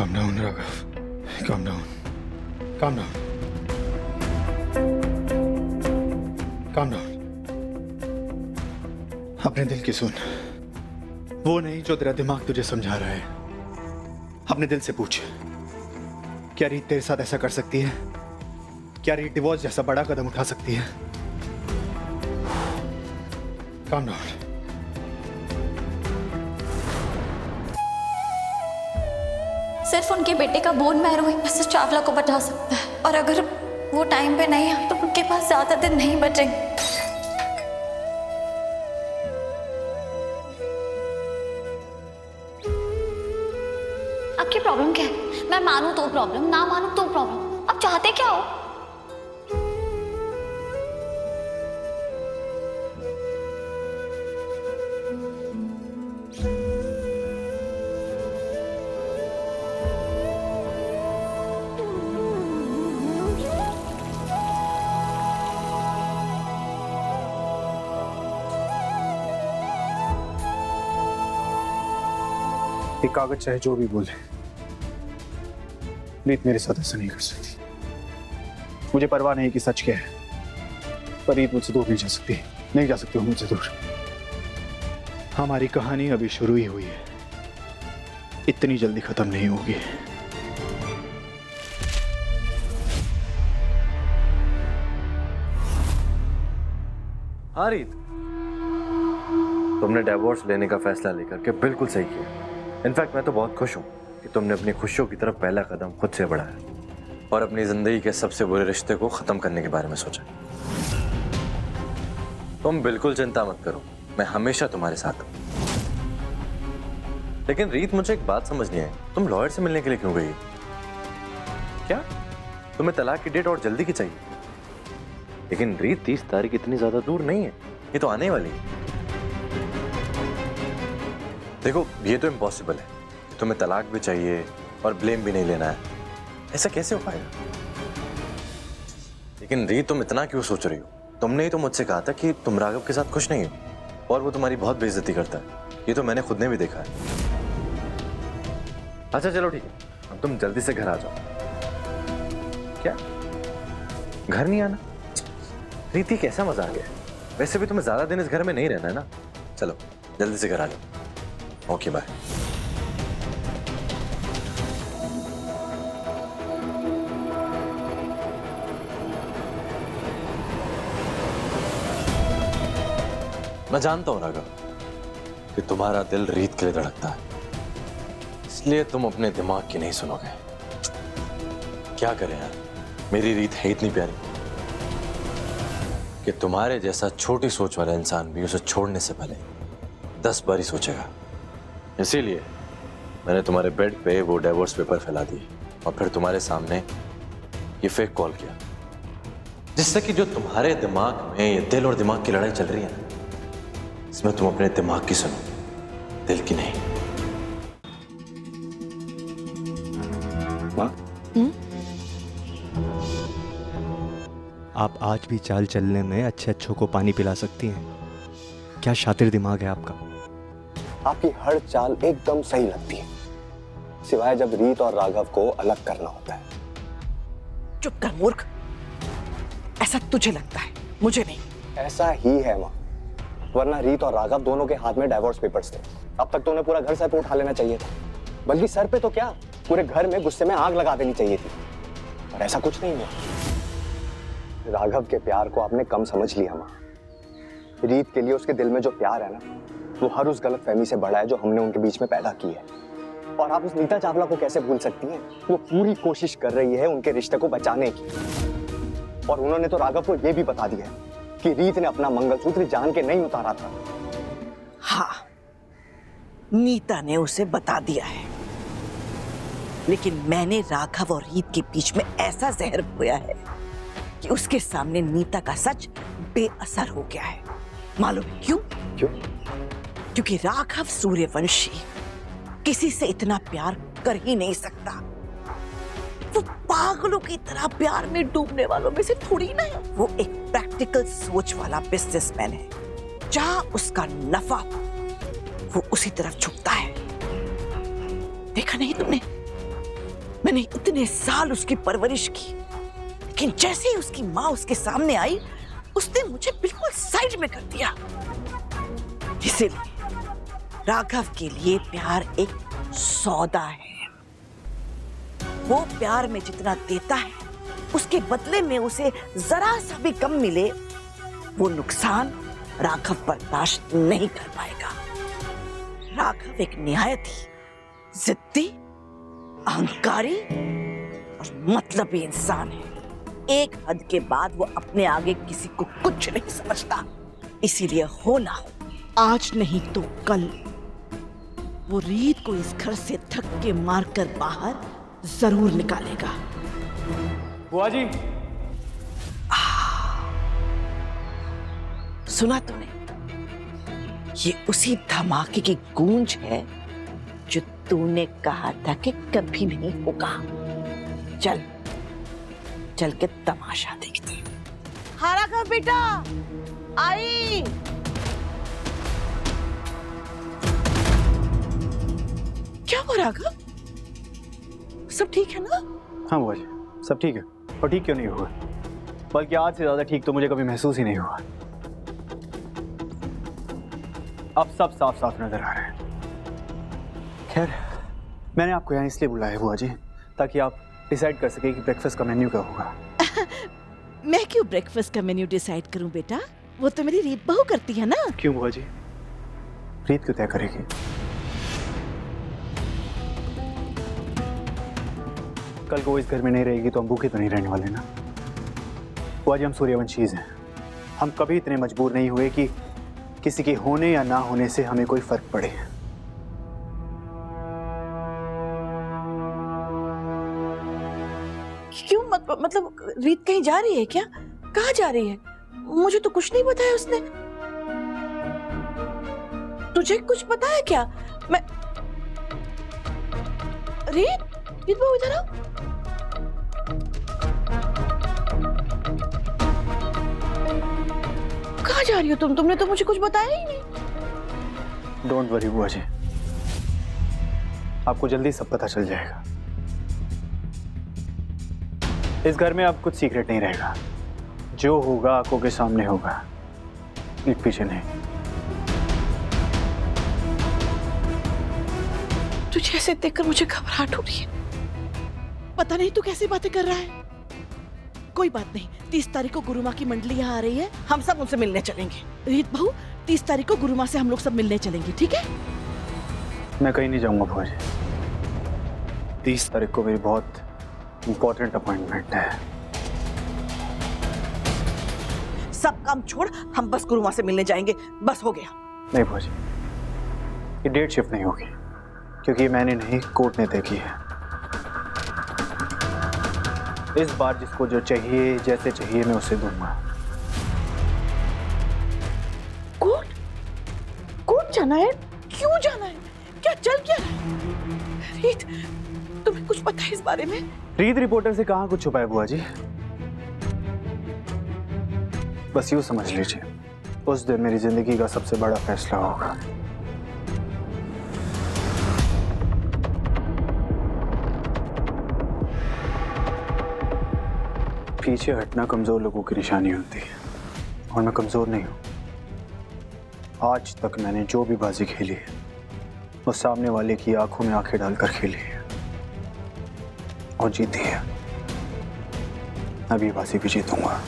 Calm down, Raghav. Calm down. Calm down. Calm down. अपने दिल की सुन। वो नहीं जो तेरा दिमाग तुझे समझा रहा है। अपने दिल से पूछ, क्या रीत तेरे साथ ऐसा कर सकती है? क्या रीत डिवोर्स जैसा बड़ा कदम उठा सकती है? Calm down. सिर्फ उनके बेटे का बोन मैरो ही मिसेस चावला को बचा सकता है, और अगर वो टाइम पे नहीं आए तो उनके पास ज्यादा दिन नहीं बचेंगे। आपकी प्रॉब्लम क्या है? मैं मानूं तो प्रॉब्लम, ना मानूं तो प्रॉब्लम। आप चाहते क्या हो? ये कागज चाहे जो भी बोले, रीत मेरे साथ ऐसा नहीं कर सकती। मुझे परवाह नहीं कि सच क्या है, पर रीत मुझसे दूर नहीं जा सकती। नहीं जा सकती वो मुझसे दूर। हमारी कहानी अभी शुरू ही हुई है, इतनी जल्दी खत्म नहीं होगी। हाँ रीत, तुमने डिवोर्स लेने का फैसला लेकर के बिल्कुल सही किया। इनफैक्ट मैं तो बहुत खुश हूँ कि तुमने अपनी खुशियों की तरफ पहला कदम खुद से बढ़ाया और अपनी जिंदगी के सबसे बुरे रिश्ते को खत्म करने के बारे में सोचा। तुम बिल्कुल चिंता मत करो, मैं हमेशा तुम्हारे साथ हूँ। लेकिन रीत, मुझे एक बात समझ नहीं आई, तुम लॉयर से मिलने के लिए क्यों गई? क्या तुम्हें तलाक की डेट और जल्दी की चाहिए? लेकिन रीत, 30 तारीख इतनी ज्यादा दूर नहीं है, ये तो आने वाली है। देखो, ये तो इम्पॉसिबल है कि तुम्हें तलाक भी चाहिए और ब्लेम भी नहीं लेना है। ऐसा कैसे हो पाएगा? लेकिन रीत, तुम इतना क्यों सोच रही हो? तुमने ही तो मुझसे कहा था कि तुम राघव के साथ खुश नहीं हो और वो तुम्हारी बहुत बेइज्जती करता है। ये तो मैंने खुद ने भी देखा है। अच्छा चलो ठीक है, अब तुम जल्दी से घर आ जाओ। क्या घर नहीं आना? रीति, कैसा मजाक है? वैसे भी तुम्हें ज्यादा दिन इस घर में नहीं रहना है ना। चलो जल्दी से घर आ जाओ। Okay bye. मैं जानता हूं राघव कि तुम्हारा दिल रीत के लिए धड़कता है, इसलिए तुम अपने दिमाग की नहीं सुनोगे। क्या करें यार, मेरी रीत है इतनी प्यारी कि तुम्हारे जैसा छोटी सोच वाला इंसान भी उसे छोड़ने से पहले 10 बार ही सोचेगा। इसीलिए मैंने तुम्हारे बेड पे वो डिवोर्स पेपर फैला दिए और फिर तुम्हारे सामने ये फेक कॉल किया, जिससे कि जो तुम्हारे दिमाग में ये दिल और दिमाग की लड़ाई चल रही है ना, इसमें तुम अपने दिमाग की सुनो, दिल की नहीं। माँ, आप आज भी चाल चलने में अच्छे अच्छों को पानी पिला सकती हैं। क्या शातिर दिमाग है आपका। आपकी हर चाल एकदम सही लगती है, सिवाय जब रीत और राघव को अलग करना होता है। चुप कर मूर्ख, ऐसा तुझे लगता है, मुझे नहीं। ऐसा ही है माँ, वरना रीत और राघव दोनों के हाथ में डिवोर्स पेपर्स थे। अब तक तो उन्हें पूरा घर सर पे उठा लेना चाहिए था, बल्कि सर पे तो क्या, पूरे घर में गुस्से में आग लगा देनी चाहिए थी, और ऐसा कुछ नहीं हुआ। राघव के प्यार को आपने कम समझ लिया माँ। रीत के लिए उसके दिल में जो प्यार है ना, वो हर उस गलतफहमी से बड़ा है जो हमने उनके बीच में पैदा की है। और आप उस नीता चावला को कैसे भूल सकती हैं? वो पूरी कोशिश कर रही है उनके रिश्ते को बचाने की, और उन्होंने तो राघव को यह भी बता दिया कि रीत ने अपना मंगलसूत्र जान के नहीं उतारा था। हाँ, नीता ने उसे बता दिया है, लेकिन मैंने राघव और रीत के बीच में ऐसा जहर बोया है कि उसके सामने नीता का सच बेअसर हो गया है। मालूम है क्यों? क्यों? क्योंकि राघव सूर्यवंशी किसी से इतना प्यार कर ही नहीं सकता। वो पागलों की तरह प्यार में डूबने वालों में से थोड़ी ना है। वो एक प्रैक्टिकल सोच वाला बिजनेसमैन है, जहां उसका नफा वो उसी तरफ झुकता है। देखा नहीं तुमने? मैंने इतने साल उसकी परवरिश की, लेकिन जैसे ही उसकी माँ उसके सामने आई, उसने मुझे बिल्कुल साइड में कर दिया। इसीलिए राघव के लिए प्यार एक सौदा है। वो प्यार में जितना देता है, उसके बदले में उसे जरा सा भी कम मिले, वो नुकसान राघव बर्दाश्त नहीं कर पाएगा। राघव एक निहायत ही जिद्दी, अहंकारी और मतलबी इंसान है। एक हद के बाद वो अपने आगे किसी को कुछ नहीं समझता। इसीलिए हो ना हो, आज नहीं तो कल वो रीत को इस घर से धक्के मारकर बाहर जरूर निकालेगा। बुआ जी, सुना तूने? ये उसी धमाके की गूंज है जो तूने कहा था कि कभी नहीं होगा। चल चल के तमाशा देखते। हारा का बेटा आई। क्या हो राघव? सब ठीक है ना? हाँ बुआ जी, सब ठीक है। और ठीक क्यों नहीं हुआ, बल्कि आज से ज्यादा ठीक तो मुझे कभी महसूस ही नहीं हुआ। अब सब साफ साफ नजर आ रहा है। खैर, मैंने आपको यहाँ इसलिए बुलाया है बुआ जी, ताकि आप डिसाइड कर सके कि ब्रेकफास्ट का मेन्यू क्या होगा। मैं क्यों ब्रेकफास्ट का मेन्यू डिसाइड करूं बेटा? वो तो मेरी रीत बहू करती है ना। क्यों बुआ जी? रीत क्यों तय करेगी? कल को वो इस घर में नहीं रहेगी तो हम भूखे तो नहीं रहने वाले ना। बुआ जी, हम सूर्यवंशीज हैं। हम कभी इतने मजबूर नहीं हुए कि किसी के होने या ना होने से हमें कोई फर्क पड़े। क्यों? मतलब रीत कहीं जा रही है क्या? कहाँ जा रही है? मुझे तो कुछ नहीं बताया उसने। तुझे कुछ पता है क्या? मैं रीत बहू इधर आओ। कहाँ जा रही हो तुम? तुमने तो मुझे कुछ बताया ही नहीं। डोंट वरी बुआ जी, आपको जल्दी सब पता चल जाएगा। इस घर में अब कुछ सीक्रेट नहीं रहेगा। जो होगा आंखों के सामने होगा, पीठ पीछे नहीं। तुझे ऐसे देखकर मुझे घबराहट हो रही है। पता नहीं तू कैसी बातें कर रहा है। कोई बात नहीं, 30 तारीख को गुरु माँ की मंडली यहाँ आ रही है, हम सब उनसे मिलने चलेंगे। रीत बहू, 30 तारीख को गुरु माँ से हम लोग सब मिलने चलेंगे, ठीक है? मैं कहीं नहीं जाऊंगा बुआ जी। 30 तारीख को मेरी बहुत इंपॉर्टेंट अपॉइंटमेंट है। सब काम छोड़, हम बस गुरु माँ से मिलने जाएंगे, बस हो गया। नहीं बुआ जी, ये डेट शिफ्ट नहीं होगी, क्योंकि मैंने नहीं, कोर्ट ने तय की है। इस बार जिसको जो चाहिए, जैसे चाहिए, मैं उसे दूंगा। कोर्ट जाना है? क्यों जाना है? क्या चल क्या रहा है? रीत, तुम्हें कुछ पता है इस बारे में? रीत रिपोर्टर से कहाँ कुछ छुपा है बुआ जी। बस यूं समझ लीजिए, उस दिन मेरी जिंदगी का सबसे बड़ा फैसला होगा। पीछे हटना कमजोर लोगों की निशानी होती है, और मैं कमजोर नहीं हूं। आज तक मैंने जो भी बाजी खेली है, वो सामने वाले की आंखों में आंखें डालकर खेली है और जीती है। अब ये बाजी भी जीतूंगा।